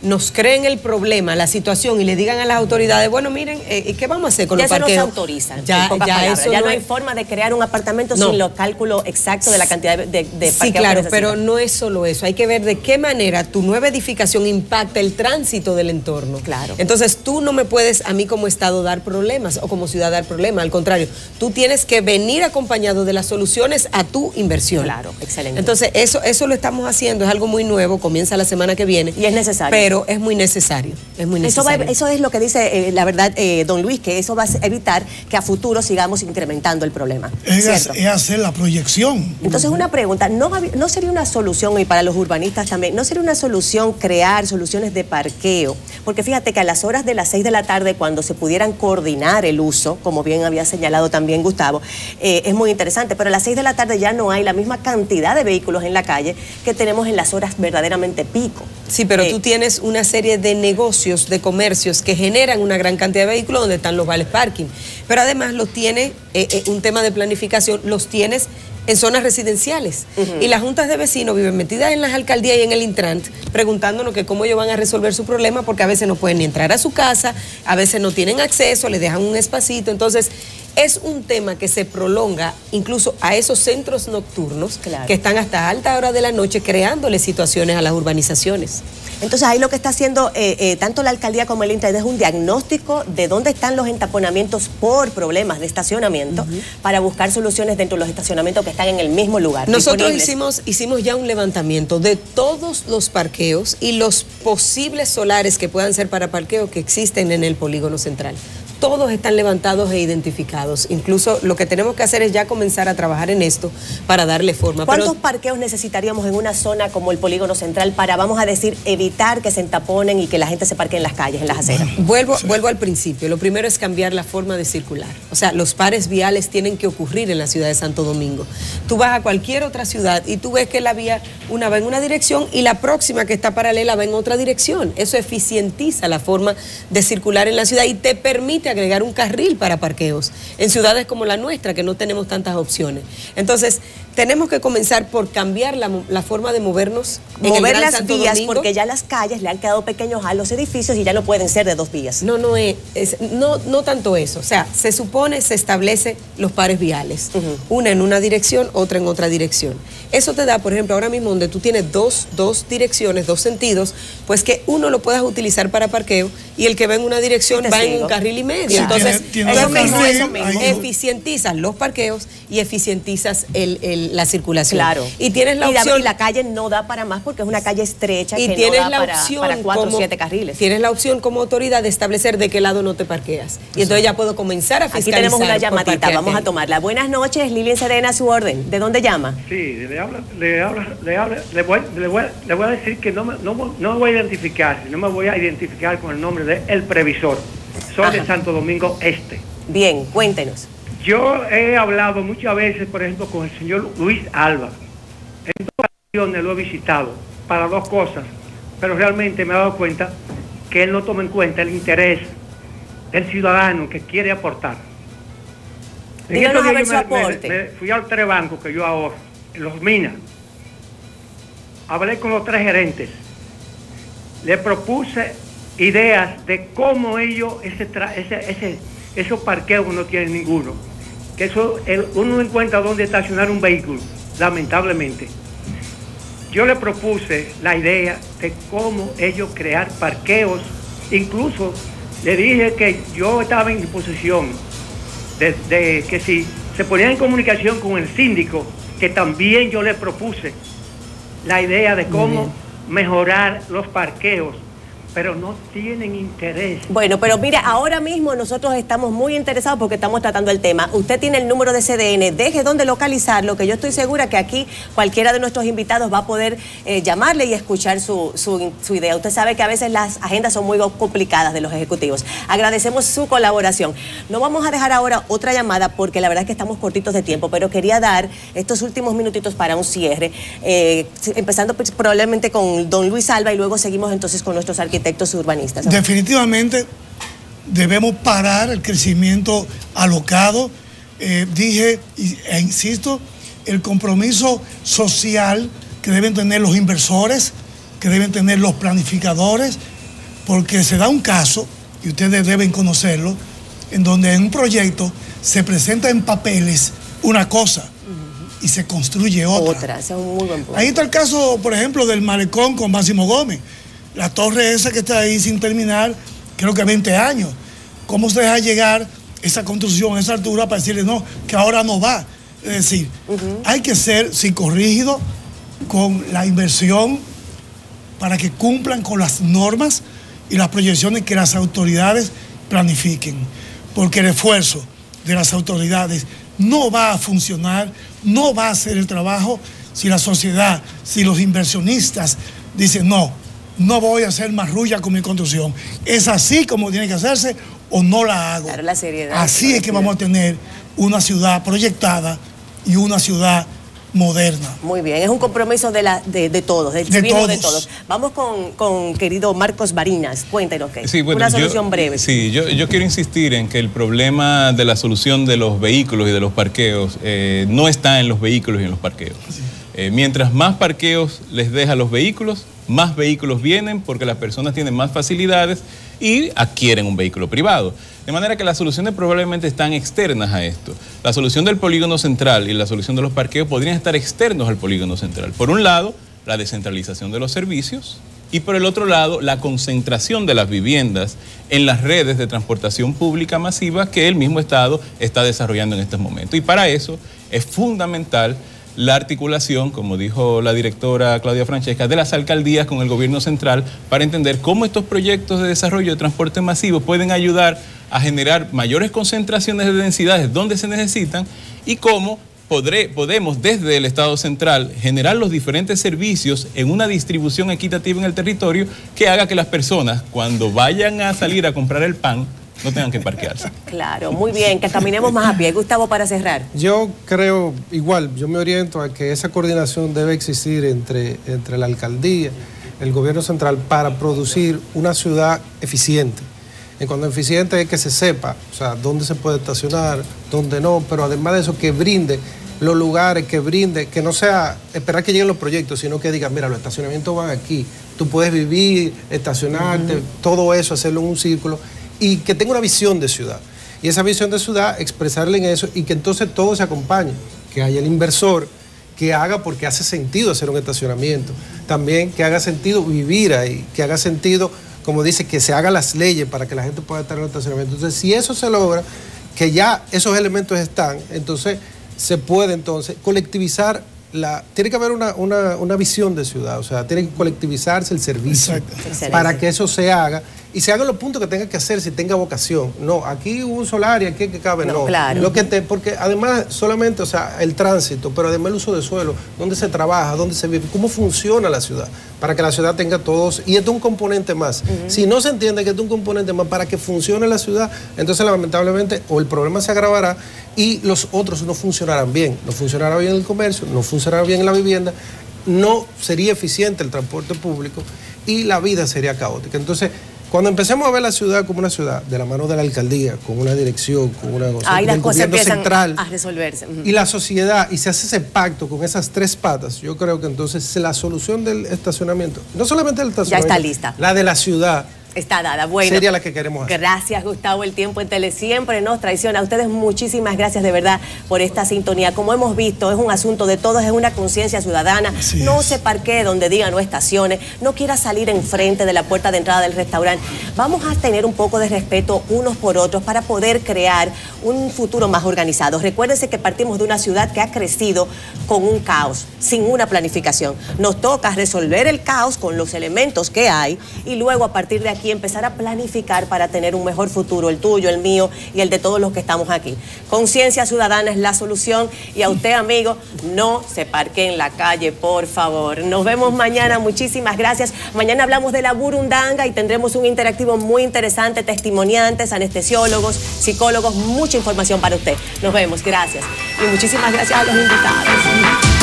nos creen el problema, la situación y le digan a las autoridades, bueno, miren, ¿qué vamos a hacer con los parqueos? Ya eso no se autoriza, ya, en pocas ya palabras. eso Ya no no hay es... forma de crear un apartamento No. sin los cálculos exactos de la cantidad de parqueos. Sí, claro, que pero necesitan. no es solo eso. Hay que ver de qué manera tu nueva edificación impacta el tránsito del entorno. Claro. Entonces, tú no me puedes, a mí como Estado, dar problemas o como ciudad dar problemas. Al contrario, tú tienes que venir acompañado de las soluciones a tu inversión. Claro, excelente. Entonces, eso lo estamos haciendo. Es algo muy nuevo, comienza la semana que viene. Y es necesario. Pero es muy necesario. Es muy necesario. Eso es lo que dice, la verdad, don Luis, que eso va a evitar que a futuro sigamos incrementando el problema. Es ¿Cierto? hacer la proyección. Entonces, una pregunta, ¿no sería una solución, y para los urbanistas también, no sería una solución crear soluciones de parqueo? Porque fíjate que a las horas de las 6 de la tarde, cuando se pudieran coordinar el uso, como bien había señalado también Gustavo, es muy interesante, pero a las 6 de la tarde ya no hay la misma cantidad de vehículos en la calle que tenemos en las horas verdaderamente pico. Sí, pero tú tienes una serie de negocios, de comercios que generan una gran cantidad de vehículos donde están los vales parking. Pero además los tienes, un tema de planificación, los tienes en zonas residenciales. Y las juntas de vecinos viven metidas en las alcaldías y en el Intran, preguntándonos que cómo ellos van a resolver su problema, porque a veces no pueden ni entrar a su casa, a veces no tienen acceso, les dejan un espacito. Entonces, es un tema que se prolonga incluso a esos centros nocturnos, Claro. que están hasta alta hora de la noche creándole situaciones a las urbanizaciones. Entonces ahí lo que está haciendo tanto la alcaldía como el Intran es un diagnóstico de dónde están los entaponamientos por problemas de estacionamiento para buscar soluciones dentro de los estacionamientos que están en el mismo lugar. Nosotros disponibles. hicimos ya un levantamiento de todos los parqueos y los posibles solares que puedan ser para parqueo que existen en el polígono central. Todos están levantados e identificados. Incluso lo que tenemos que hacer es ya comenzar a trabajar en esto para darle forma. ¿Cuántos parqueos necesitaríamos en una zona como el polígono central para, vamos a decir, evitar que se entaponen y que la gente se parque en las calles, en las aceras? Vuelvo al principio. Lo primero es cambiar la forma de circular. O sea, los pares viales tienen que ocurrir en la ciudad de Santo Domingo. Tú vas a cualquier otra ciudad y tú ves que la vía, una va en una dirección y la próxima que está paralela va en otra dirección. Eso eficientiza la forma de circular en la ciudad y te permite agregar un carril para parqueos en ciudades como la nuestra, que no tenemos tantas opciones. Entonces, tenemos que comenzar por cambiar la forma de movernos. Mover las vías, porque ya las calles le han quedado pequeños a los edificios y ya no pueden ser de dos vías. No tanto eso. O sea, se supone, se establece los pares viales. Una en una dirección, otra en otra dirección. Eso te da, por ejemplo, ahora mismo donde tú tienes dos direcciones, dos sentidos, pues que uno lo puedas utilizar para parqueo y el que va en una dirección va en un carril y medio. Sí, entonces, tiene eso un mismo, carril, eficientizas los parqueos y eficientizas la circulación. Claro. Y tienes la opción... Y la calle no da para más porque es una calle estrecha Y que tienes no da la opción para 4 o como- 7 carriles. Tienes la opción como autoridad de establecer de qué lado no te parqueas. Y entonces ya puedo comenzar a fiscalizar. Aquí tenemos una por llamadita, parquearte. vamos a tomarla. Buenas noches, Lili Serena, a su orden. ¿De dónde llama? Sí, le voy a decir que no me voy a identificar, no me voy a identificar con el nombre de El Previsor. Soy de Santo Domingo Este. Bien, cuéntenos. Yo he hablado muchas veces, por ejemplo, con el señor Luis Alba. En 2 ocasiones lo he visitado para 2 cosas, pero realmente me he dado cuenta que él no toma en cuenta el interés del ciudadano que quiere aportar. En Díganos estos a ver días su aporte. me fui al 3 bancos que yo ahorro, en los Minas. Hablé con los 3 gerentes le propuse ideas de cómo ellos, esos parqueos no tienen ninguno. Que eso, uno no encuentra dónde estacionar un vehículo, lamentablemente. Yo le propuse la idea de cómo ellos crear parqueos. Incluso le dije que yo estaba en disposición de que si se ponían en comunicación con el síndico, que también yo le propuse la idea de cómo mejorar los parqueos, pero no tienen interés. Bueno, pero mira, ahora mismo nosotros estamos muy interesados porque estamos tratando el tema. Usted tiene el número de CDN, deje dónde localizarlo, que yo estoy segura que aquí cualquiera de nuestros invitados va a poder llamarle y escuchar su idea. Usted sabe que a veces las agendas son muy complicadas de los ejecutivos. Agradecemos su colaboración. No vamos a dejar ahora otra llamada porque la verdad es que estamos cortitos de tiempo, pero quería dar estos últimos minutitos para un cierre, empezando probablemente con don Luis Alba y luego seguimos entonces con nuestros arquitectos urbanistas. Definitivamente debemos parar el crecimiento alocado. Dije e insisto, el compromiso social que deben tener los inversores, que deben tener los planificadores, porque se da un caso, y ustedes deben conocerlo, en donde en un proyecto se presenta en papeles una cosa y se construye otra. Ese es un muy buen punto. Ahí está el caso, por ejemplo, del malecón con Máximo Gómez. La torre esa que está ahí sin terminar, creo que 20 años. ¿Cómo se deja llegar esa construcción a esa altura para decirle no, que ahora no va? Es decir, hay que ser psicorrígido con la inversión para que cumplan con las normas y las proyecciones que las autoridades planifiquen. Porque el esfuerzo de las autoridades no va a funcionar, no va a hacer el trabajo si la sociedad, si los inversionistas dicen no voy a hacer marrulla con mi construcción. Es así como tiene que hacerse o no la hago. Claro, la seriedad. Así es que vamos a tener una ciudad proyectada y una ciudad moderna. Muy bien, es un compromiso de todos, del civismo de todos. Vamos con querido Marcos Barinas, cuéntenos qué. Sí, bueno, una solución breve. Sí, yo quiero insistir en que el problema de la solución de los vehículos y de los parqueos no está en los vehículos y en los parqueos. Mientras más parqueos les deja a los vehículos, más vehículos vienen porque las personas tienen más facilidades y adquieren un vehículo privado. De manera que las soluciones probablemente están externas a esto. La solución del polígono central y la solución de los parqueos podrían estar externos al polígono central. Por un lado, la descentralización de los servicios y por el otro lado, la concentración de las viviendas en las redes de transportación pública masiva que el mismo Estado está desarrollando en estos momentos. Y para eso es fundamental la articulación, como dijo la directora Claudia Francesca, de las alcaldías con el gobierno central para entender cómo estos proyectos de desarrollo de transporte masivo pueden ayudar a generar mayores concentraciones de densidades donde se necesitan y cómo podemos desde el Estado central generar los diferentes servicios en una distribución equitativa en el territorio que haga que las personas cuando vayan a salir a comprar el pan no tengan que parquearse. Claro, muy bien, que caminemos más a pie. Gustavo, para cerrar. Yo creo, igual, yo me oriento a que esa coordinación debe existir entre la alcaldía, el gobierno central, para producir una ciudad eficiente. En cuanto a eficiente es que se sepa, o sea, dónde se puede estacionar, dónde no, pero además de eso que brinde los lugares, que no sea esperar que lleguen los proyectos, sino que diga, mira, los estacionamientos van aquí, tú puedes vivir, estacionarte, todo eso, hacerlo en un círculo, y que tenga una visión de ciudad. Y esa visión de ciudad, expresarle en eso y que entonces todo se acompañe. Que haya el inversor que haga porque hace sentido hacer un estacionamiento. También que haga sentido vivir ahí, que haga sentido, como dice, que se hagan las leyes para que la gente pueda estar en el estacionamiento. Entonces, si eso se logra, que ya esos elementos están, entonces se puede entonces colectivizar tiene que haber una visión de ciudad, o sea, tiene que colectivizarse el servicio. Exacto. Para que eso se haga y se hagan los puntos que tenga que hacer si tenga vocación. No, aquí hubo un solar y aquí que cabe, no. Claro. Porque además solamente, o sea, el tránsito, pero además el uso de suelo, dónde se trabaja, dónde se vive, cómo funciona la ciudad, para que la ciudad tenga todos, y esto es un componente más. Si no se entiende que esto es un componente más para que funcione la ciudad, entonces lamentablemente o el problema se agravará y los otros no funcionarán bien. No funcionará bien el comercio, no funcionará bien la vivienda, no sería eficiente el transporte público y la vida sería caótica. Entonces, Cuando empecemos a ver la ciudad como una ciudad, de la mano de la alcaldía, con una dirección, con una cosa, ahí las del cosas gobierno empiezan central a resolverse. y la sociedad, y se hace ese pacto con esas tres patas, yo creo que entonces la solución del estacionamiento, no solamente del estacionamiento, ya está lista. La de la ciudad, está dada. Bueno, sería la que queremos hacer. Gracias, Gustavo. El tiempo en Tele siempre nos traiciona. A ustedes muchísimas gracias de verdad por esta sintonía. Como hemos visto, es un asunto de todos, es una conciencia ciudadana. No se parquee donde diga no estacione, no quiera salir enfrente de la puerta de entrada del restaurante. Vamos a tener un poco de respeto unos por otros para poder crear un futuro más organizado. Recuérdense que partimos de una ciudad que ha crecido con un caos, sin una planificación. Nos toca resolver el caos con los elementos que hay y luego a partir de aquí empezar a planificar para tener un mejor futuro, el tuyo, el mío y el de todos los que estamos aquí. Conciencia ciudadana es la solución y a usted, amigo, no se parque en la calle, por favor. Nos vemos mañana, muchísimas gracias. Mañana hablamos de la burundanga y tendremos un interactivo muy interesante, testimoniantes, anestesiólogos, psicólogos, mucha información para usted. Nos vemos, gracias. Y muchísimas gracias a los invitados.